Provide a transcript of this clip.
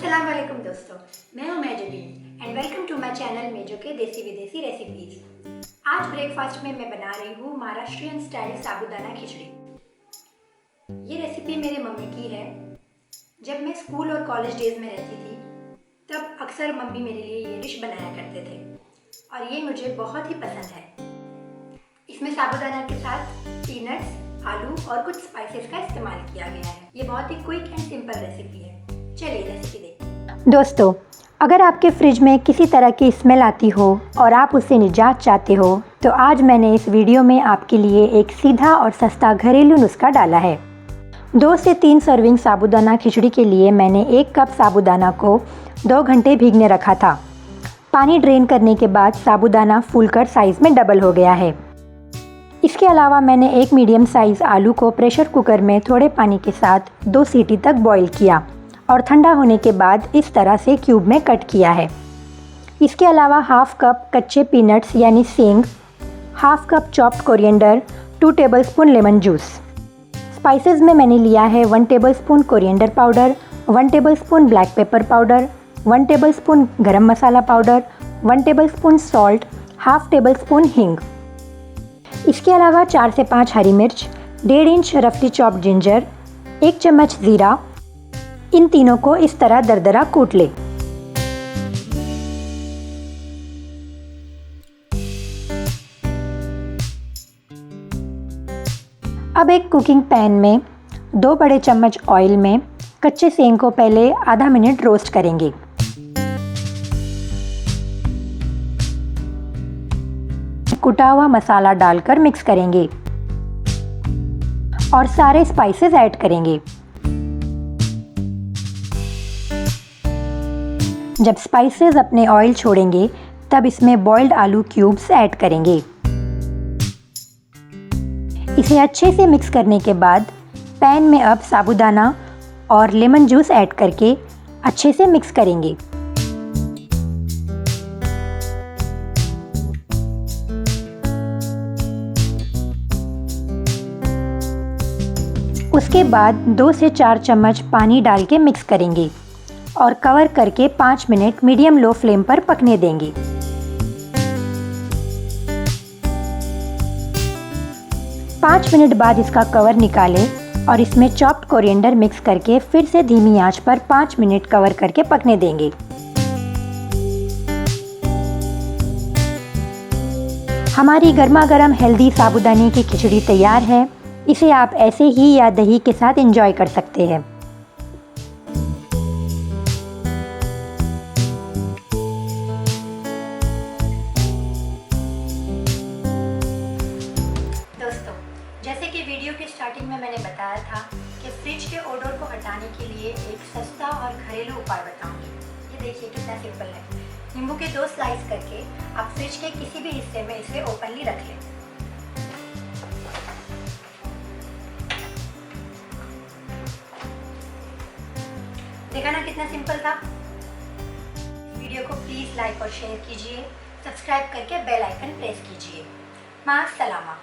अस्सलाम वालेकुम दोस्तों, मैं हूं मेजोबीन and welcome to my channel मेजो के देसी विदेशी रेसिपीज। आज ब्रेकफास्ट में मैं बना रही हूँ महाराष्ट्रियन स्टाइल साबूदाना खिचड़ी। ये रेसिपी मेरी मम्मी की है। जब मैं स्कूल और कॉलेज डेज में रहती थी तब अक्सर मम्मी मेरे लिए ये डिश बनाया करते थे और ये मुझे बहुत ही पसंद है। इसमें साबूदाना के साथ पीनट्स, आलू और कुछ स्पाइसेस का इस्तेमाल किया गया है। ये बहुत ही क्विक एंड सिंपल रेसिपी है। चलिए रेसिपी देखते। दोस्तों, अगर आपके फ्रिज में किसी तरह की स्मेल आती हो और आप उससे निजात चाहते हो तो आज मैंने इस वीडियो में आपके लिए एक सीधा और सस्ता घरेलू नुस्खा डाला है। 2 से 3 सर्विंग साबूदाना खिचड़ी के लिए मैंने 1 कप साबूदाना को 2 घंटे भीगने रखा था। पानी ड्रेन करने के बाद साबूदाना फूलकर साइज़ में डबल हो गया है। इसके अलावा मैंने एक मीडियम साइज़ आलू को प्रेशर कुकर में थोड़े पानी के साथ 2 सीटी तक बॉईल किया और ठंडा होने के बाद इस तरह से क्यूब में कट किया है। इसके अलावा हाफ कप कच्चे पीनट्स यानी सींग, half cup chopped coriander, 2 tablespoon lemon juice. Spices में मैंने लिया है 1 tablespoon coriander powder, 1 tablespoon black pepper powder, 1 tablespoon garam masala powder, 1 tablespoon salt, half tablespoon हींग। इसके अलावा 4 से 5 हरी मिर्च, 1.5 इंच रफली चॉप्ड जिंजर, 1 चम्मच ज़ीरा। इन तीनों को इस तरह दरदरा कूट ले। अब एक कुकिंग पैन में 2 बड़े चम्मच ऑयल में कच्चे सेंग को पहले आधा मिनट रोस्ट करेंगे। कुटा हुआ मसाला डालकर मिक्स करेंगे और सारे स्पाइसेस ऐड करेंगे। जब स्पाइसेस अपने ऑयल छोड़ेंगे तब इसमें बॉइल्ड आलू क्यूब्स ऐड करेंगे। इसे अच्छे से मिक्स करने के बाद पैन में अब साबूदाना और लेमन जूस ऐड करके अच्छे से मिक्स करेंगे। उसके बाद 2 से 4 चम्मच पानी डाल के मिक्स करेंगे और कवर करके 5 मिनट मीडियम लो फ्लेम पर पकने देंगे। पाँच मिनट बाद इसका कवर निकालें और इसमें चॉप्ड कोरिएंडर मिक्स करके फिर से धीमी आंच पर 5 मिनट कवर करके पकने देंगे। हमारी गर्मा गर्म हेल्दी साबूदाने की खिचड़ी तैयार है। इसे आप ऐसे ही या दही के साथ एंजॉय कर सकते हैं। दोस्तों, जैसे कि वीडियो के स्टार्टिंग में मैंने बताया था कि फ्रिज के ओडोर को हटाने के लिए एक सस्ता और घरेलू उपाय बताऊंगी। ये देखिए कितना सिंपल है। नींबू के 2 स्लाइस करके आप फ्रिज के किसी भी हिस्से में इसे ओपनली रख लें। देखा ना कितना सिंपल था। वीडियो को प्लीज़ लाइक और शेयर कीजिए, सब्सक्राइब करके बेल आइकन प्रेस कीजिए। मां सलामा।